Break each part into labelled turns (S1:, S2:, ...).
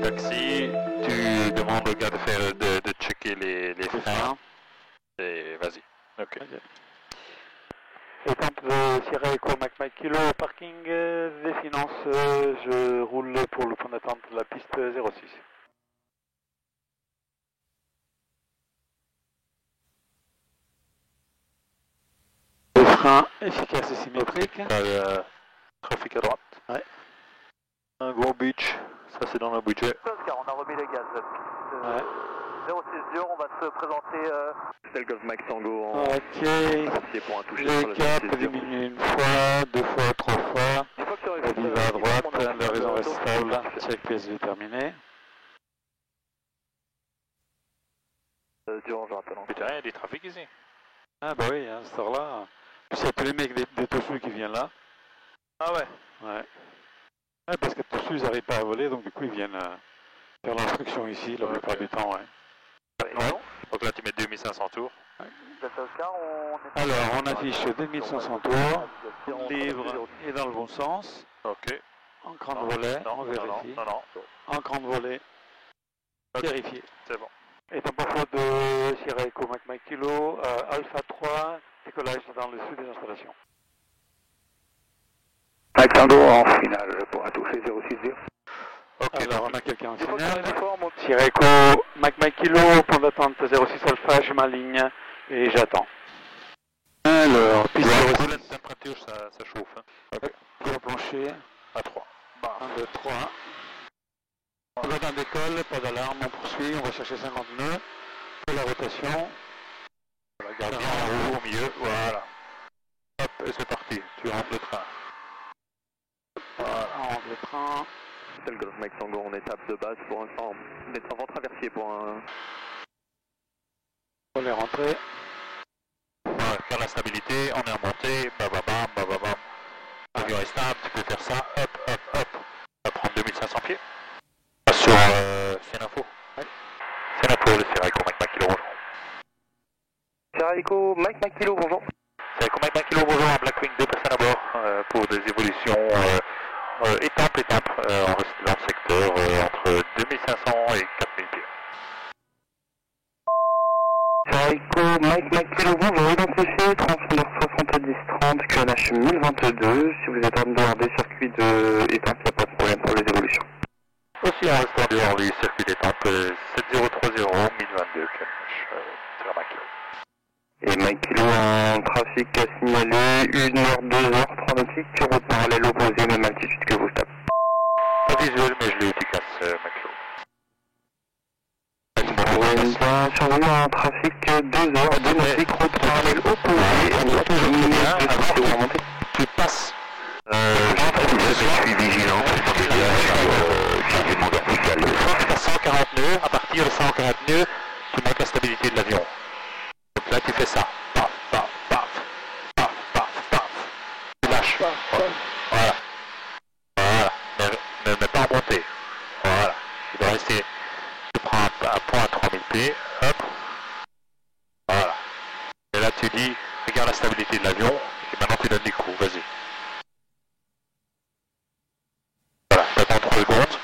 S1: taxi, tu demandes au gars de faire de checker les freins et vas-y. Ok.
S2: Étape de Sierra Echo Mike Kilo, parking des finances, je roule pour le point d'attente de la piste 06. Le frein efficace et symétrique.
S1: Trafic à droite.
S2: Ouais.
S1: Un gros beach, ça c'est dans le budget.
S3: Oscar, on a remis les gaz.
S2: Ouais.
S3: 06 on va se présenter. C'est le Golf Mike Tango en
S2: Ok.
S3: pour un toucher
S2: Le cap diminue une fois, deux fois, trois fois. Il va à droite, l'horizon reste stable. Check PSV terminé.
S3: Durand, je rappelle.
S1: Putain, il y a des trafics ici.
S2: Ah bah oui, à cette heure-là. Puis il y a tous les mecs des Tossus qui viennent là.
S1: Ah ouais.
S2: Ouais. Ouais, parce que Tossus ils n'arrivent pas à voler, donc du coup ils viennent faire l'instruction ici, la plupart du temps, ouais.
S1: Ouais. Donc là tu mets 2500 tours.
S2: Alors on affiche 2500 tours, livre est dans le bon sens,
S1: Ok.
S2: encran de volet, on vérifie, encran de volet, vérifié.
S1: C'est bon.
S2: Étape parfois de Sierra Echo Mike Kilo, Alpha 3, décollage dans le sud des installations.
S3: Mike Tango en finale pour un toucher 060.
S2: Ok, alors on a quelqu'un en finale. Sierra Echo Mike Kilo, point d'attente 06 Alpha, je m'aligne et j'attends. Alors, piste 06.
S1: La température, ça chauffe. Hein.
S2: Okay. Gros plancher.
S1: À 3.
S2: 1, 2, 3. On va dans décolle, pas d'alarme, on poursuit, on va chercher 50 nœuds. Pour la rotation.
S1: On va garder en haut, au milieu, voilà. Hop, et c'est parti, tu rentres le train.
S2: Voilà, on rentre le train.
S3: C'est le Golf Mike Tango en étape de base pour l'instant. On est en vent traversier pour un...
S2: On est rentré.
S1: Ouais, faire la stabilité, on est en montée, bababam, bababam. L'avion est stable, tu peux faire ça, hop, hop, hop. On va prendre 2500 pieds. Sur Sénafo.
S2: Ouais.
S1: Sénafo, le Sierra Echo Mike Kilo, bonjour.
S3: Sierra Echo Mike Kilo, bonjour.
S1: Sierra Echo Mike Kilo, bonjour, en Blackwing, 2 personnes à bord pour des évolutions étape, on reste dans le secteur entre 2500 et 4000 pieds.
S3: Sierra Echo Mike Kilo, bonjour, identifié, transpondeur 7030, QNH 1022. Si vous êtes en dehors des circuits de étape, il n'y a pas de problème pour les évolutions.
S1: Aussi en restant dehors du circuit d'étape 7030 1022 QNH, Sierra Mike Kilo.
S3: Et Mike Kilo en trafic à signaler 1 heure, 2 heures, 3 nautiques, route parallèle opposée, même altitude que vous stable.
S1: Pas visuel, mais je l'ai efficace, Mike Kilo.
S3: Survenu en trafic 2 heures, 2 nautiques, route parallèle opposée,
S1: on va toujours bien, avant
S3: que
S1: tu passes.
S3: Je suis vigilant, j'ai du monde vertical.
S1: Une fois que tu as 140 nœuds, à partir de 140 nœuds, tu montes la stabilité de l'avion. Donc là, tu fais ça. Paf, paf, paf, paf, paf, paf. Tu lâches. Voilà. Voilà. Mais pas en montée. Voilà. Il doit rester. Tu prends un point à 3000 pieds. Hop. Voilà. Et là, tu dis, regarde la stabilité de l'avion. Et maintenant, tu donnes des coups. Vas-y. Voilà. T'attends 3 secondes.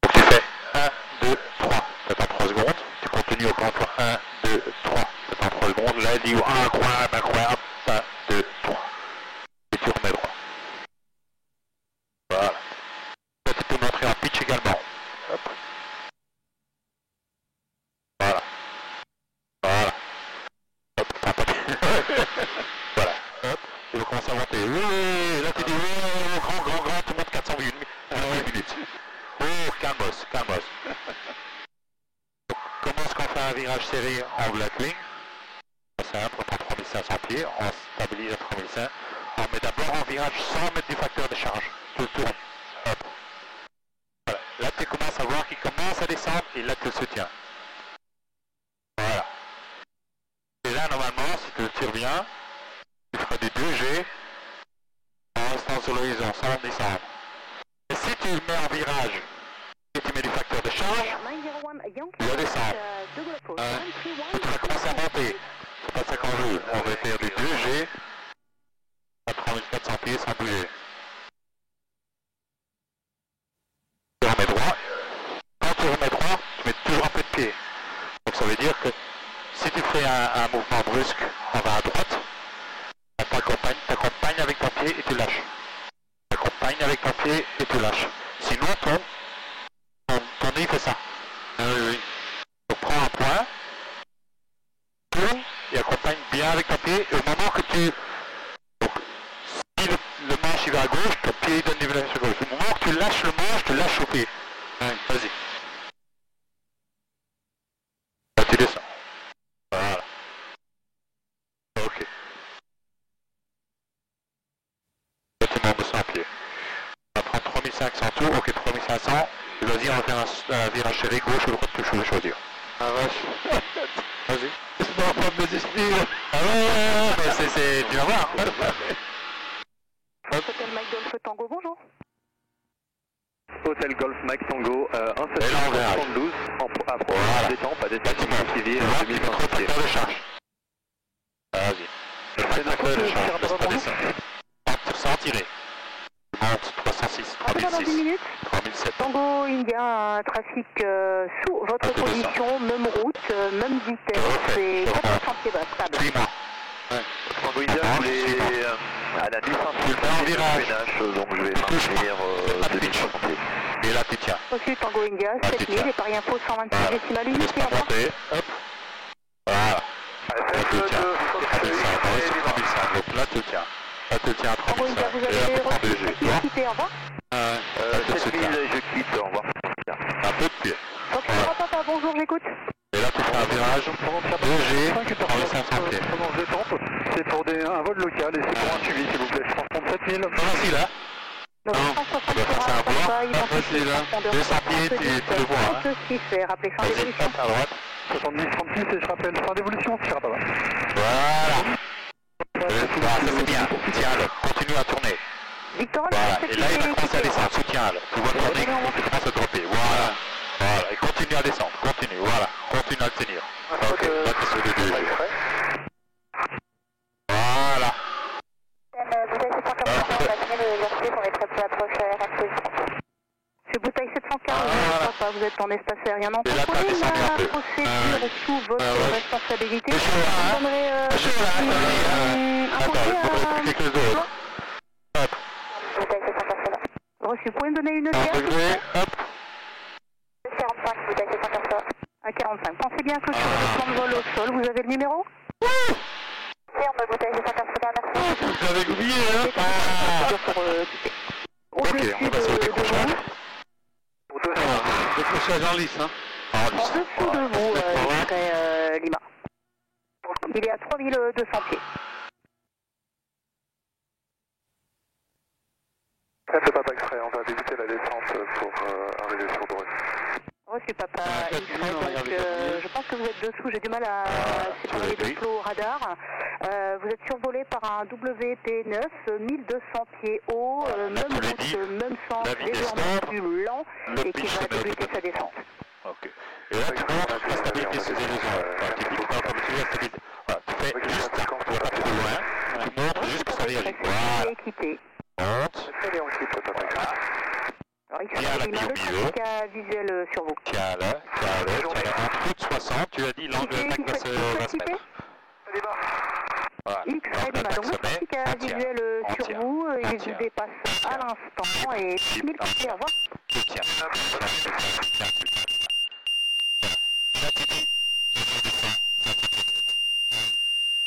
S1: Donc tu fais 1, 2, 3. T'attends 3 secondes. Tu continues au plan 1, 2, 3. T'attends 3 secondes. Là, il dit incroyable, incroyable. 1, 2, 3. Et tu remets droit. Voilà. Là, tu peux montrer en pitch également. Hop. Voilà. Voilà. Hop. Voilà. Hop. Tu vas commencer à monter. Oui, là, tu dis grand, tu montes 400 minutes. Oh, calmos. Comment est-ce qu'on fait un virage serré en Blackwing? C'est simple, on prend 3500 pieds, on stabilise à 3500. On met d'abord en virage sans mettre du facteur de charge. Tu le tournes. Hop. Voilà. Là, tu commences à voir qu'il commence à descendre et là, tu le soutiens. Voilà. Et là, normalement, si tu le tires bien, tu feras des 2G en restant sur l'horizon sans descendre. Et si tu le mets en virage et tu mets du facteur de charge, tu vas descendre. Tu vas commencer à monter. C'est pas ça qu'on veut. On va faire du 2G à 3400 pieds sans bouger. pied. Donc ça veut dire que si tu fais un mouvement brusque en va à droite, t'accompagnes avec ton pied et tu lâches. T'accompagnes avec ton pied et tu lâches. Sinon ton nez fait ça. Oui. Donc prends un point, tourne et accompagne bien avec ton pied. Et au moment que tu... Donc, si le manche il va à gauche, ton pied il donne des vibrations à gauche. Au moment que tu lâches le manche, tu lâches au pied. Vas-y. Là, tu descends. Voilà. Ok. Là, tu montes de 100 pieds. On va prendre 3500 tours. Ok, 3500. Et vas-y, on va faire un virage serré, gauche ou droite, tu peux choisir. Ah vache. Vas-y. C'est pas en train de me décider. Ah ouais, c'est... Tu vas voir.
S4: Hôtel Mike Golf Tango, bonjour.
S3: Hôtel Golf Mike Tango, 172 à province des temps, pas des bâtiments civils, 2500 pieds.
S1: De charge. Vas-y. Le facteur de charge, laisse pas descendre. Sans tirer. Monte 306, 3006, 3007.
S4: Tango India, trafic sous votre position, même route, même vitesse, et 400 pieds bas, stable.
S1: Suis-moi.
S3: Tango India, je voulais à la 1500
S1: virage,
S3: donc je vais maintenir 2500 pieds.
S1: Et là tu tiens.
S4: Reçu Tango India, 7000, et Paris Info 126 décimales uniques, et avant.
S1: Hop. Voilà. Là tu tiens. Donc là tu tiens. Là tu tiens à 35.
S4: Tango India, vous avez reçu quitter, au revoir.
S3: 7000, je quitte, au revoir.
S1: Un peu de pied.
S4: Donc papa, bonjour, j'écoute.
S1: Et là tu fais un virage 2G, 3500 pieds.
S2: C'est pour un vol local et c'est pour un suivi, s'il vous plaît. Je transporte 7000.
S1: Facile, hein?
S4: Donc,
S1: Non, on doit faire ça un point. Facile, hein? 200 pieds, tu le vois, hein?
S4: 36, rappelez fin
S1: Vas-y,
S4: d'évolution.
S1: hop, à droite.
S2: 70, 36 et je rappelle fin d'évolution, tu seras pas mal.
S1: Voilà. Ça c'est bien. Tiens-le, continue à tourner.
S4: Victor,
S1: Voilà. Et là il va commencer à descendre, soutiens-le. Tu vois tourner, il commence à dropper. Voilà. Voilà. Et continue à descendre, continue, voilà. Continue à le tenir. Ok, là tu es sur le 2G. Voilà.
S4: C'est bouteille 715, papa, vous êtes en espace aérien. Non,
S1: Et là, t'as descendu un peu.
S4: procédure sous votre responsabilité.
S1: Attends, il faudrait quelque chose d'autre. Hop.
S4: Reçu, vous pouvez me donner une
S1: Un degré, hop.
S4: 45, bouteille 715. À 45. Pensez bien que sur le plan de vol au sol, vous avez le numéro? Ferme, bouteille 715, merci.
S1: Vous avez oublié, hein? Ok, on va passer au décrochage. Décrochage en lice, hein?
S4: En dessous de vous, je serai Lima. Il est à 3200 pieds.
S2: C'est pas extrait, on va débuter la descente pour arriver sur Dreux.
S4: Reçu, papa. Je pense que vous êtes dessous, j'ai du mal à séparer les deux flots au radar. Vous êtes survolé par un WP9, 1200 pieds haut, même route, même sens, légèrement plus lent, et qui va débuter sa descente.
S1: Ok. Et là, tu montes la stabilité sous érosion. Tu piques pas comme tu veux la stabilité. Voilà, tu fais juste ça, tu vas pas trop loin, tu montes jusqu'à ça réagit. Voilà. Monte. Tiens la bille au milieu.
S4: Visuel sur vous.
S1: Tiens-le. En dessous de 60, tu as dit l'angle d'attaque va se mettre. Voilà.
S4: X-ray Lima, donc votre visuel sur vous, il vous dépasse à l'instant et 1000 pieds à voir.
S1: Tu tiens. Là, tu dis, je descends, ça continue.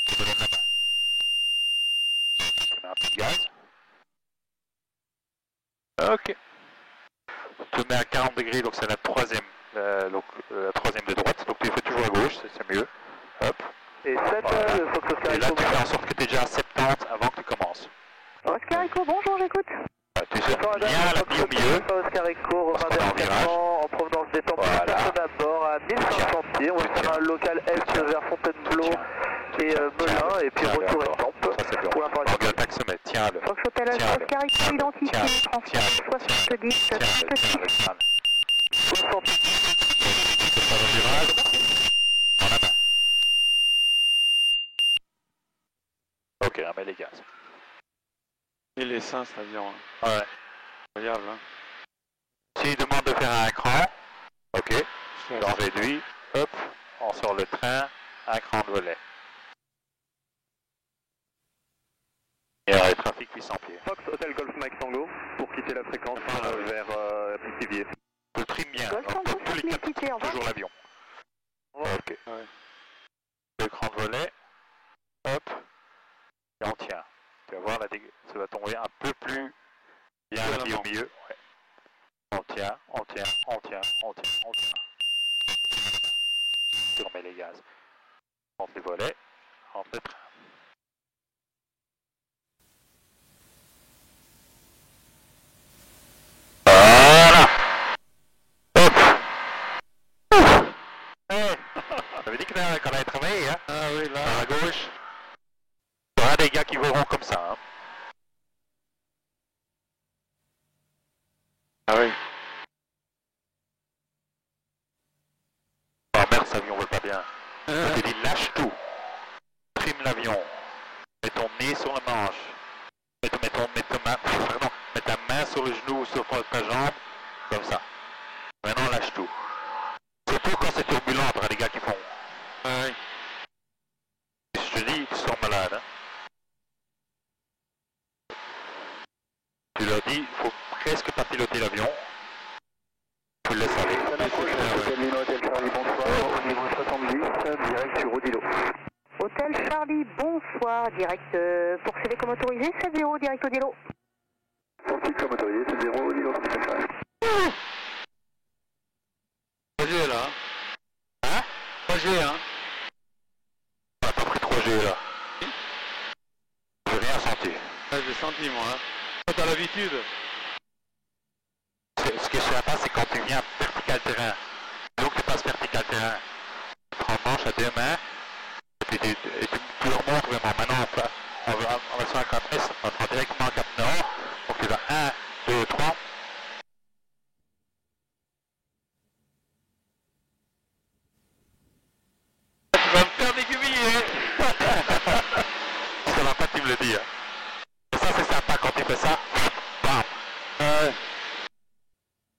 S1: Je te donne la main. Tu mets un peu de gaz. Ok. Tu mets à 40 degrés, donc c'est la troisième de droite, donc tu fais toujours à gauche, c'est mieux. Hop.
S3: Et 7,
S1: Et là, tu fais en sorte que tu es déjà à 70 avant que tu commences.
S4: Oscar Echo, bonjour, j'écoute.
S1: Tu sais bien la bille au milieu.
S3: Oscar Echo, en provenance des temples. D'abord à 1500 pieds, on va faire un local est vers Fontainebleau et Melun, et puis retour à Temple.
S1: Ça c'est bon. Angle d'attaque se met, tiens-le.
S4: Fox Hotel Oscar Echo, identifié, transport 70, 36.
S3: 70.
S1: C'est pas le virage. En la main. Ok, remets les gaz.
S2: Et les seins, c'est-à-dire.
S1: Ouais.
S2: Incroyable, hein.
S1: S'il demande de faire un écran, ok, j'en réduis. hop, on sort le train, un cran de volet. Et le trafic 800 pieds.
S3: Fox Hotel Golf Mike Tango pour quitter la fréquence vers Pithiviers.
S1: Le trim bien,
S4: Golf Tango,
S1: donc tous les 4
S4: quitter, au revoir.
S1: toujours l'avion. Ok. Ouais. Le cran de volet, hop, et on tient. Tu vas voir, là, ça va tomber un peu plus bien au milieu. Ouais. On tient, on tient, on tient, on tient, on tient. Tu remets les gaz. On rentre les volets, on rentre le train. Voilà. Hop. Hey. J'avais dit qu'on allait travailler, hein. Ah oui, là. À gauche. Il y aura des gars qui voleront comme ça, hein. Ah oui. Oh merde, cet avion vole pas bien. Je te dis, lâche tout. Trime l'avion. Mets ton nez sur le manche. Mets ta main sur le genou ou sur ta jambe. Comme ça. Maintenant, lâche tout. Surtout quand c'est turbulent, il y aura des gars qui font. Oui. Je te dis, ils sont malades. Hein. Tu leur dis, il faut presque pas piloter l'avion. Tu le laisses aller.
S3: Hôtel Charlie, bonsoir. Au niveau 70, direct sur Odilo.
S4: Hôtel Charlie, bonsoir. Direct poursuivez comme autorisé, 7-0, direct Odilo.
S3: Poursuivez comme autorisé, 7-0, Odilo.
S2: Pas G là. Hein? Pas G, hein?
S1: On a pas pris 3G là. J'ai rien senti.
S2: Ouais, j'ai senti moi. Hein. Toi t'as l'habitude.
S1: Ce qui est sympa, c'est quand tu viens vertical terrain. Donc tu passes vertical terrain. Tu prends le manche à 2 mains. Et puis tu le remontes vraiment. Maintenant on va sur un cap S, on va directement un cap nord. Donc tu vas 1, 2, 3.
S2: Tu vas me faire déguiller.
S1: Ça va pas, tu me le dis. Hein. Ça c'est sympa quand tu fais ça. Bam.
S2: Ouais.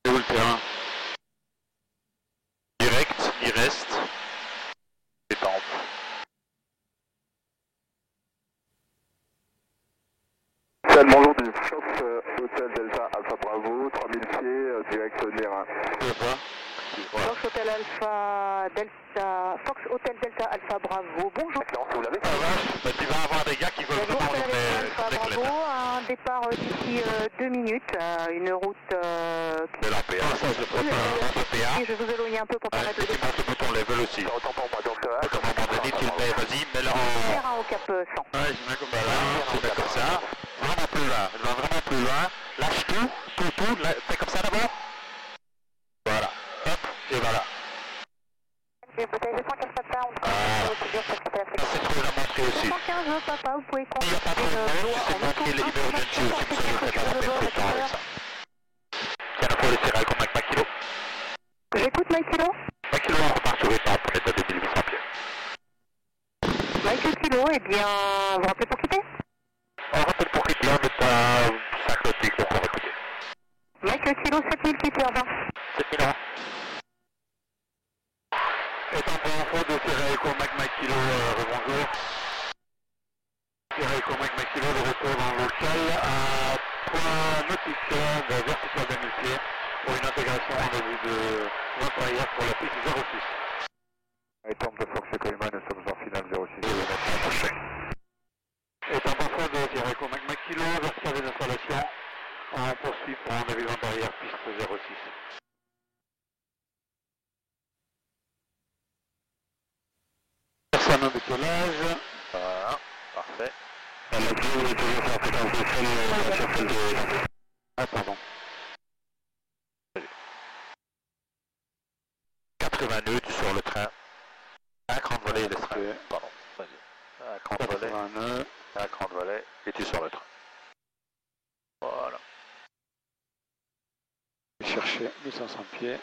S2: C'est où le terrain?
S1: Direct, il reste. Détente.
S3: Bonjour du Fox Hotel Delta Alpha Bravo, 3000 pieds, direct Nérin.
S4: Fox Hotel Alpha Delta, Fox Hotel Delta Alpha Bravo, bonjour.
S3: Vous l'avez?
S1: Ça va. Bah, tu vas avoir des gars qui veulent
S4: Bonjour,
S1: vraiment
S4: Alpha Bravo, un départ d'ici 2 minutes, une route
S1: de la PA, ça je prépare PA.
S4: et je vous éloigne un peu pour permettre le
S1: Tu
S4: départ.
S1: montes le bouton level aussi.
S3: Autant pour moi, donc
S1: À un moment donné, tu le mets, vas-y, mets-le en...
S4: Terrain au cap 100.
S2: Ouais, je mets comme ça.
S1: Tu mets comme ça. Vraiment plus loin. Je vais vraiment plus loin. Lâche tout. Fais comme ça d'abord. Voilà. Hop. Et voilà.
S4: J'ai bouteille de 115 papa, on
S1: Ça, c'est trop la montrer aussi.
S4: 115 papa, vous pouvez
S1: Il n'y a pas trop de monde, tu sais montrer les emergency aussi, comme ça je ne fais pas la perte de temps avec ça. Tiens, il faut le tirer avec Mac Kilo.
S4: J'écoute Mike Kilo.
S1: Mac Kilo, on repart sur étape pour être à 2800 pieds.
S4: Mike Kilo, eh bien, vous rappelez pour quitter?
S1: On rappelle pour quitter, on est à 5 nautiques, donc on va quitter.
S4: Mike Kilo, 7000 quitter, au revoir.
S1: 7000 euros.
S2: Étant pour info de Sierra Echo Mac Kilo, rebonjour. Sierra Echo Mac Kilo, de retour dans le local à point nautique de vertical 2000 pieds pour une intégration en début de notre arrière pour la piste 06.
S3: Étant de Fox Coleman, nous sommes en finale 06.
S2: Étant pour info de Sierra Echo Mac Kilo, vertical des installations, on poursuit pour un navigant d'arrière piste 06. Personne au décollage.
S1: Voilà, parfait.
S2: Ah, pardon.
S1: 80 nœuds, tu sors le train. Un cran de volet et le train. Pardon, vas-y. Un cran de volet.
S2: 80 nœuds.
S1: Un cran de volet et tu sors le train. Voilà.
S2: Je vais chercher 1500 pieds.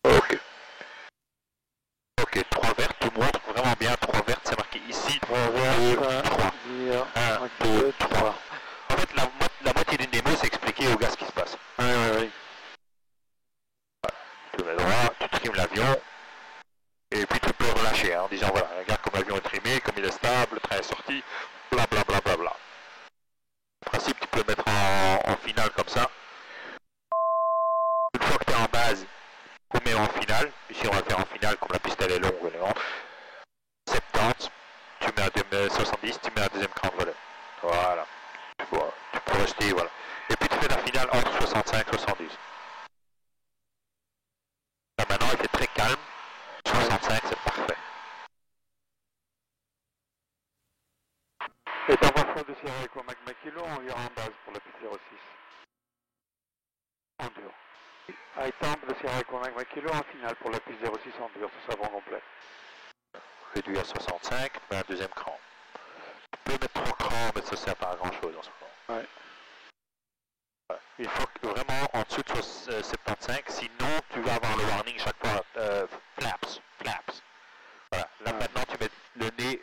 S1: Ok. Ok, 3 vertes, tout le monde, vraiment bien, 3 vertes, c'est marqué ici. 3 vertes, 3. finale. Ici, on va le faire en finale, comme la piste elle est longue, elle est grande. 70, tu mets un 70, tu mets un deuxième cran de volet. Voilà. Tu peux rester, voilà. Et puis tu fais la finale entre 65 et 70. Là, maintenant, il fait très calme. 65, c'est parfait.
S2: Et dans votre de Sierra Echo Magma Kilo, on ira en base pour la piste 06. En dur. High Temp de Sierra Echo Magma Kilo en finale pour la piste 06 en dur, ce sera bon complet.
S1: Réduit à 65, mais un deuxième cran. Tu peux mettre 3 crans, mais ça ne sert pas à grand chose en ce moment. Ouais. Ouais. Il faut que vraiment en dessous de 75, sinon tu vas avoir le warning chaque fois. Flaps. Voilà. Là maintenant tu mets le nez.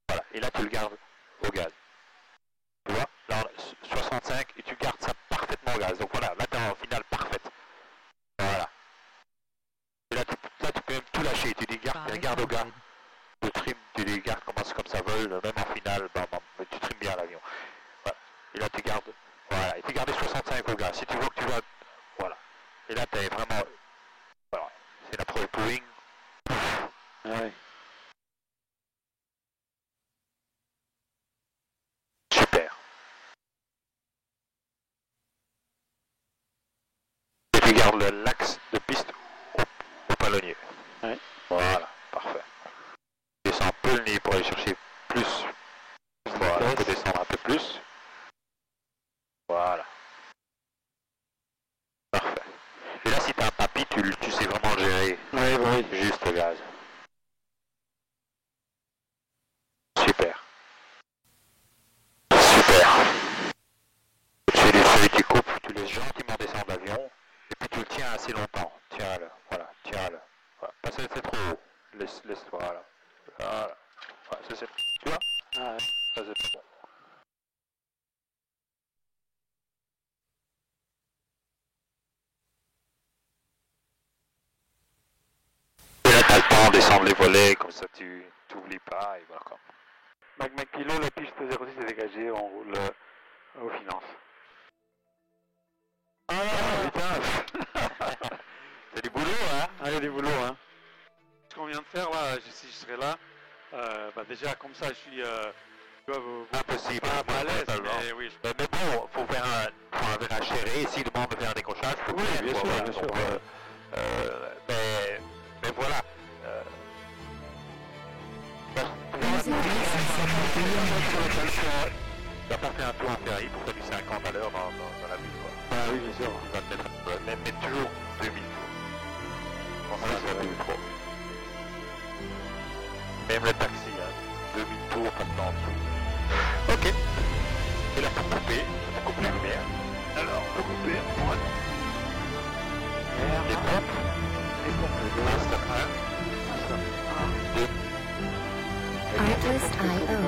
S1: Voilà. Et là tu le gardes au gaz. Tu vois? Là 65 et tu gardes ça parfaitement au gaz. Donc voilà, là tu es en finale parfaite. Voilà. Et là tu peux même tout lâcher. Tu les gardes au gaz. Le trim, tu les gardes comme ça vole, même en finale, mais tu trimes bien l'avion. Voilà. Et là tu gardes. Voilà. Et tu gardes 65 au gaz. Si tu vois que tu vas. Voilà. Et là tu es vraiment. Voilà. C'est la pro pooling. Ouais. Super. Et tu gardes l'axe de piste au palonnier. Ouais. Voilà, parfait. Descends un peu le nez pour aller chercher plus. Voilà, tu peux descendre un peu plus. Voilà. Parfait. Et là, si tu as un papy, tu sais vraiment le gérer. Oui. Juste au gaz. Super. Tu fais des feuilles, tu coupes, tu laisses gentiment descendre l'avion, et puis tu le tiens assez longtemps. Tiens-le, voilà, tiens-le. Voilà. Pas ça, c'est trop haut. Laisse-toi, voilà. Voilà. Voilà, ça c'est. Tu vois? Ah ouais. Ça c'est bon. Et là, t'as le temps de descendre les volets, comme ça tu t'oublies pas, et voilà quoi.
S2: Magma Kilo, la piste 06 est dégagée, on roule aux finances. Ah putain.
S1: C'est du boulot, hein?
S2: Ah, il y a du boulot, hein. Ce qu'on vient de faire là, si je serais là, déjà comme ça, je suis
S1: impossible,
S2: pas à l'aise, mais oui.
S1: Mais bon, faut faire un virage serré, s'il demande de faire un décrochage, faut
S2: oui, bien sûr.
S1: Mais voilà. Tu vas pas faire un tour en Ferrari pour faire du 50 à l'heure dans la ville, quoi.
S2: Ah oui, bien sûr.
S1: Tu vas te mettre mais toujours 2000 tours. Je pense que ça va trop. Même le taxi, hein. 2000 tours, pas de temps en dessous. Ok. Et là, pour couper, on coupe la lumière. Alors, on peut couper, ouais. Les pompes. Master 1. Master 1. 2.
S5: Artlist.io.